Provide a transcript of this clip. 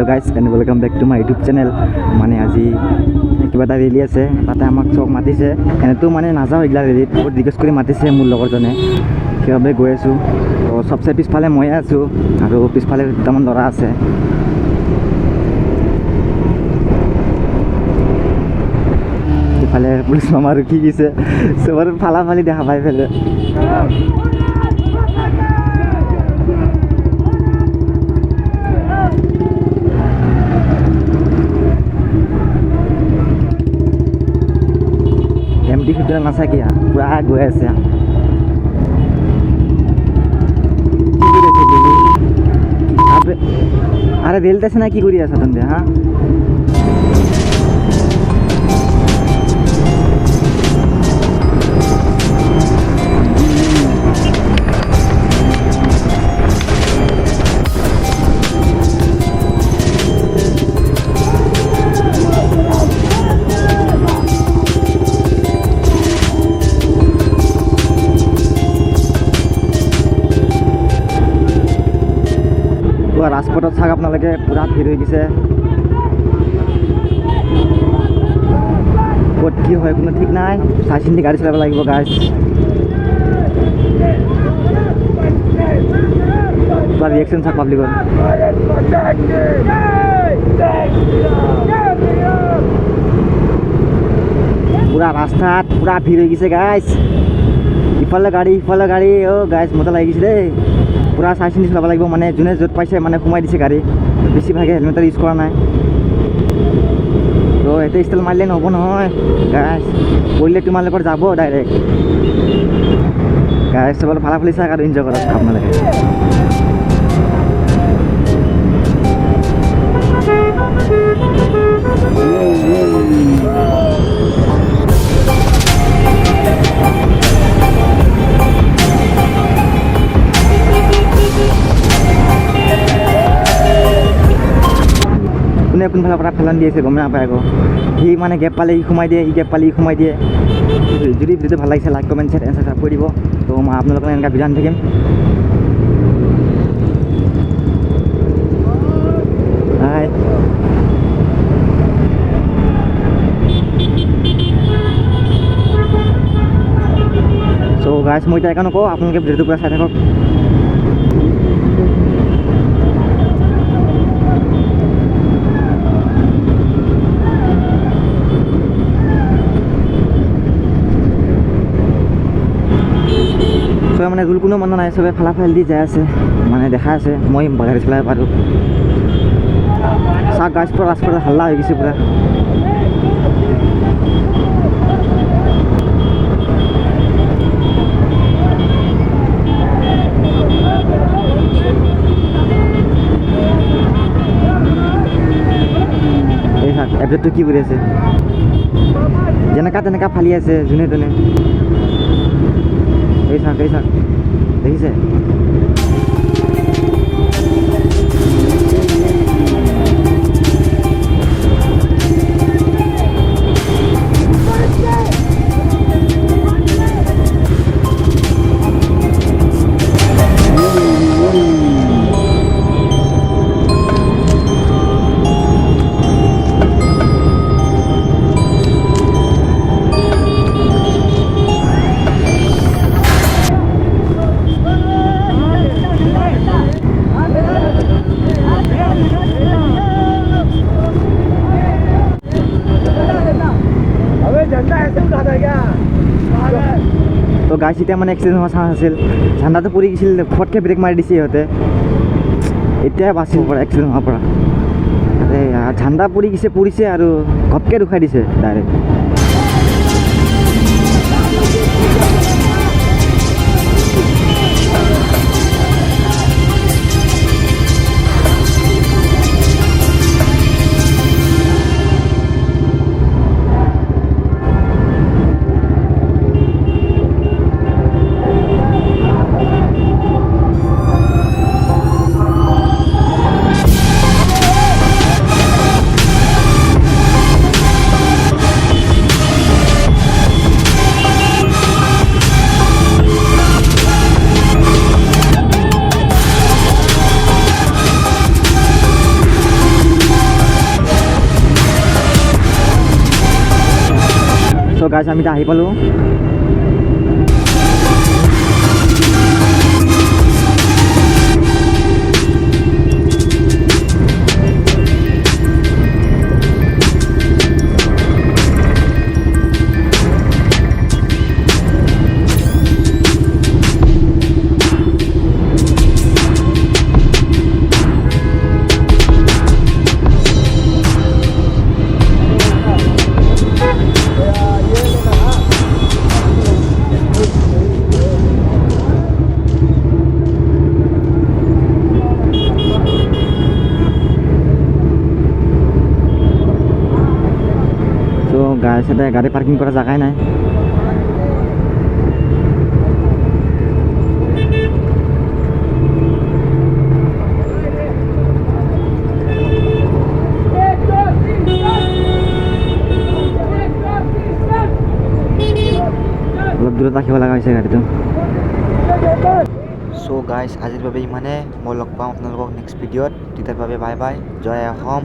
Guys and welcome back to my YouTube channel. মানে আজি কিবা এটা ৰেলী আছে, তাতে আমাক চব মাতিছে। এনেতো মানে নাযাওঁ এইগিলা ৰেলীত, বহুত ৰিকুৱেষ্ট কৰি মাতিছে মোৰ লগৰজনে, সেইবাবে গৈ আছোঁ। তো চবচে পিছফালে ময়ে আছোঁ আৰু পিছফালে দুটামান ল'ৰা আছে। ইফালে পুলিচ মামা ৰখি গৈছে, চবৰ ফালি দেখা পাই পেলাই। এমটি ভিতৰত নাচাকিয়া পুৰা গৈ আছে। আরে রেল স্টেশন কি কৰি আছা তন্দে? হা ৰাজপথত চাওক আপোনালোকে পুৰা ভিৰ হৈ গৈছে। ক'ত কি হয় কোনো ঠিক নাই, চাই চিন্তি গাড়ী চলাব লাগিব গাইজ। পুৰা ৰিয়েকশ্যন চাওক পাব্লিকৰ। পুৰা ৰাস্তাত পুৰা ভিৰ হৈ গৈছে গাইজ। ইফালে গাড়ী অ' গাইজ মজা লাগি গৈছে দেই। পুৰা চাই চিন্তি চলাব লাগিব, মানে যোনে য'ত পাইছে মানে সোমাই দিছে গাড়ী। বেছিভাগে হেলমেট ইউজ কৰা নাই, তো এতিয়া ষ্টাইল মাৰিলে নহ'ব নহয় গাইজ, কৰিলে তোমালোকৰ যাব ডাইৰেক্ট। গাইজ চবলে ফালি চাওক আৰু এনজয় কৰক আপোনালোকে। কোনে কোনফালৰ পৰা ফেলান দি আছে গম নাপায় আকৌ। সি মানে গেপ পালে ই সোমাই দিয়ে, ই গেপ পালে ই সোমাই দিয়ে। যদি ভিডিঅ'টো ভাল লাগিছে like comment share and subscribe কৰি দিব। তো মই আপোনালোকক এনেকৈ ভিডিঅ' আনি থাকিম। হাই চ' গাইজ মই এতিয়া একো নকওঁ, আপোনালোকে ভিডিঅ'টো পুৰা চাই থাকক। চবে মানে ৰুল কোনো মানুহ নাই, চবে ফালি দি যাই আছে, মানে দেখা আছে মই গাড়ী চলাব পাৰোঁ। চাওক গাছ পুৰা ৰাস্তাত হাল্লা হৈ গৈছে পুৰা। এই চাওক এপডেটটো কি কৰি আছে, যেনেকা তেনেকা ফালি আছে যোনে তোনে। এই চাওক দেখিছে? তো গাইছ এতিয়া মানে এক্সিডেণ্ট হোৱাৰ চান্স আছিল, ঝাণ্ডাটো পৰি গৈছিল, ফটকৈ ব্ৰেক মাৰি দিছে সিহঁতে, এতিয়াই বাচিব পৰা এক্সিডেণ্ট হোৱাৰ পৰা। ঝাণ্ডা পৰিছে আৰু ঘপকৈ ৰখাই দিছে ডাইৰেক্ট। গাইছ আমি আহি পালোঁ। তো গাইছ এটা গাড়ী পাৰ্কিং কৰা জেগাই নাই। অলপ দূৰত ৰাখিব লগা হৈছে গাড়ীটো। চ' গাইছ আজিৰ বাবে ইমানে। মই লগ পাম আপোনালোকক নেক্সট ভিডিঅ'ত। তেতিয়াৰ বাবে বাই বাই, জয় অসম।